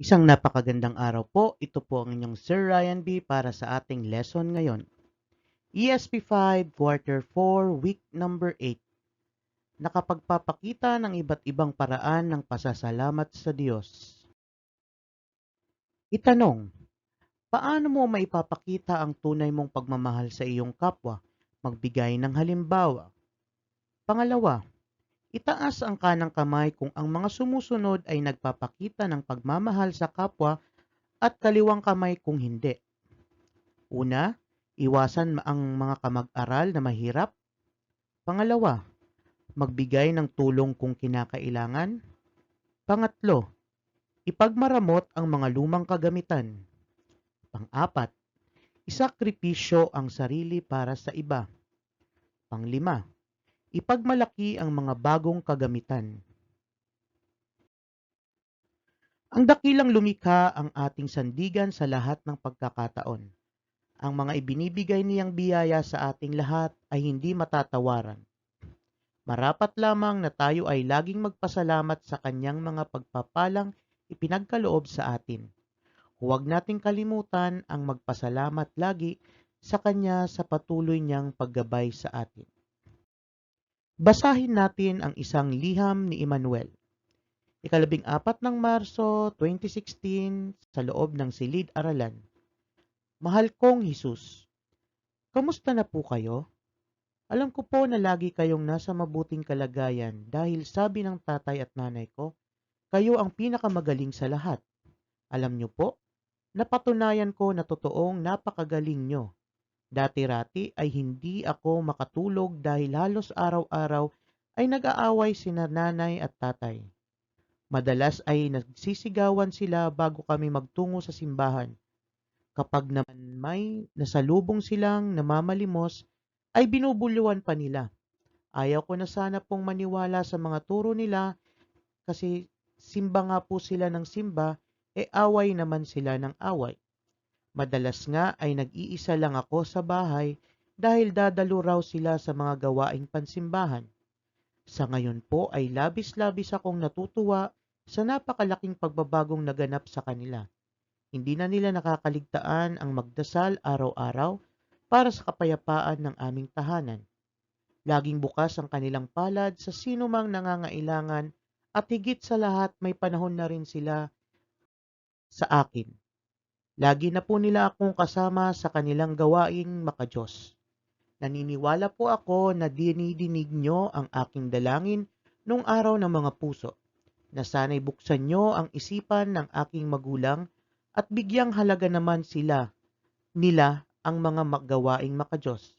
Isang napakagandang araw po. Ito po ang inyong Sir Ryan B. para sa ating lesson ngayon. ESP 5, Quarter 4, Week number 8. Nakapagpapakita ng iba't ibang paraan ng pasasalamat sa Diyos. Itanong, paano mo maipapakita ang tunay mong pagmamahal sa iyong kapwa? Magbigay ng halimbawa. Pangalawa, itaas ang kanang kamay kung ang mga sumusunod ay nagpapakita ng pagmamahal sa kapwa at kaliwang kamay kung hindi. Una, iwasan ang mga kamag-aral na mahirap. Pangalawa, magbigay ng tulong kung kinakailangan. Pangatlo, ipagmaramot ang mga lumang kagamitan. Pang-apat, isakripisyo ang sarili para sa iba. Panglima, ipagmalaki ang mga bagong kagamitan. Ang dakilang lumikha ang ating sandigan sa lahat ng pagkakataon. Ang mga ibinibigay niyang biyaya sa ating lahat ay hindi matatawaran. Marapat lamang na tayo ay laging magpasalamat sa kanyang mga pagpapalang ipinagkaloob sa atin. Huwag nating kalimutan ang magpasalamat lagi sa kanya sa patuloy niyang paggabay sa atin. Basahin natin ang isang liham ni Emmanuel. Ikalabing-4 ng Marso 2016 sa loob ng Silid-Aralan. Mahal kong Hesus, kamusta na po kayo? Alam ko po na lagi kayong nasa mabuting kalagayan dahil sabi ng tatay at nanay ko, kayo ang pinakamagaling sa lahat. Alam niyo po, napatunayan ko na totoong napakagaling nyo. Dati-rati ay hindi ako makatulog dahil halos araw-araw ay nag-aaway sina nanay at tatay. Madalas ay nagsisigawan sila bago kami magtungo sa simbahan. Kapag naman may nasalubong silang namamalimos, ay binubuluan pa nila. Ayaw ko na sana pong maniwala sa mga turo nila kasi simba nga po sila ng simba, away naman sila ng away. Madalas nga ay nag-iisa lang ako sa bahay dahil dadalo raw sila sa mga gawaing pansimbahan. Sa ngayon po ay labis-labis akong natutuwa sa napakalaking pagbabagong naganap sa kanila. Hindi na nila nakakaligtaan ang magdasal araw-araw para sa kapayapaan ng aming tahanan. Laging bukas ang kanilang palad sa sino mang nangangailangan at higit sa lahat may panahon na rin sila sa akin. Lagi na po nila akong kasama sa kanilang gawaing makadiyos. Naniniwala po ako na dinidinig nyo ang aking dalangin nung araw ng mga puso, na sana'y buksan nyo ang isipan ng aking magulang at bigyang halaga naman nila ang mga gawaing makadiyos.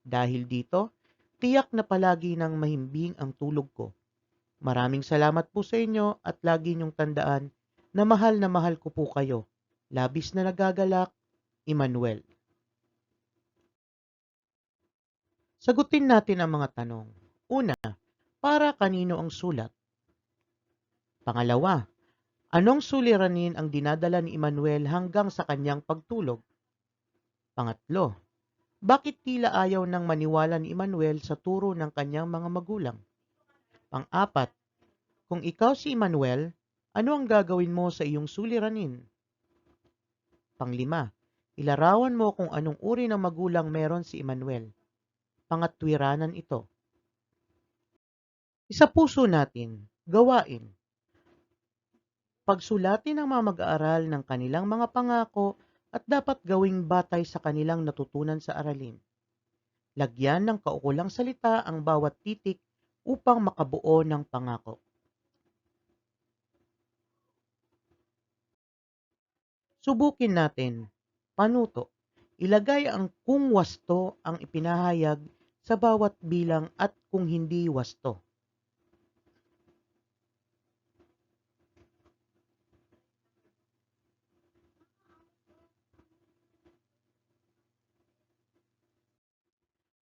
Dahil dito, tiyak na palagi ng mahimbing ang tulog ko. Maraming salamat po sa inyo at lagi niyong tandaan na mahal ko po kayo. Labis na nagagalak, Emmanuel. Sagutin natin ang mga tanong. Una, para kanino ang sulat? Pangalawa, anong suliranin ang dinadala ni Emmanuel hanggang sa kanyang pagtulog? Pangatlo, bakit tila ayaw nang maniwala ni Emmanuel sa turo ng kanyang mga magulang? Pang-apat, kung ikaw si Emmanuel, ano ang gagawin mo sa iyong suliranin? Panglima, ilarawan mo kung anong uri ng magulang meron si Emmanuel. Pangatwiranan ito. Isa puso natin, gawain. Pagsulatin ng mga mag-aaral ng kanilang mga pangako at dapat gawing batay sa kanilang natutunan sa aralin. Lagyan ng kaukulang salita ang bawat titik upang makabuo ng pangako. Subukin natin. Panuto. Ilagay ang kung wasto ang ipinahayag sa bawat bilang at kung hindi wasto.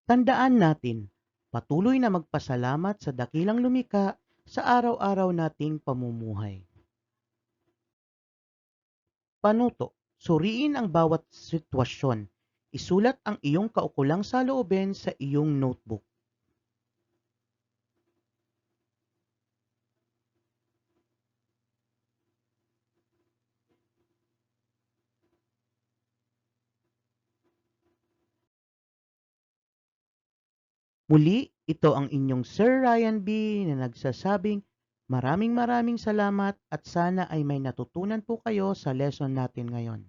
Tandaan natin, patuloy na magpasalamat sa dakilang lumikha sa araw-araw nating pamumuhay. Panuto, suriin ang bawat sitwasyon. Isulat ang iyong kaukulang saloobin sa iyong notebook. Muli, ito ang inyong Sir Ryan B. na nagsasabing maraming maraming salamat at sana ay may natutunan po kayo sa lesson natin ngayon.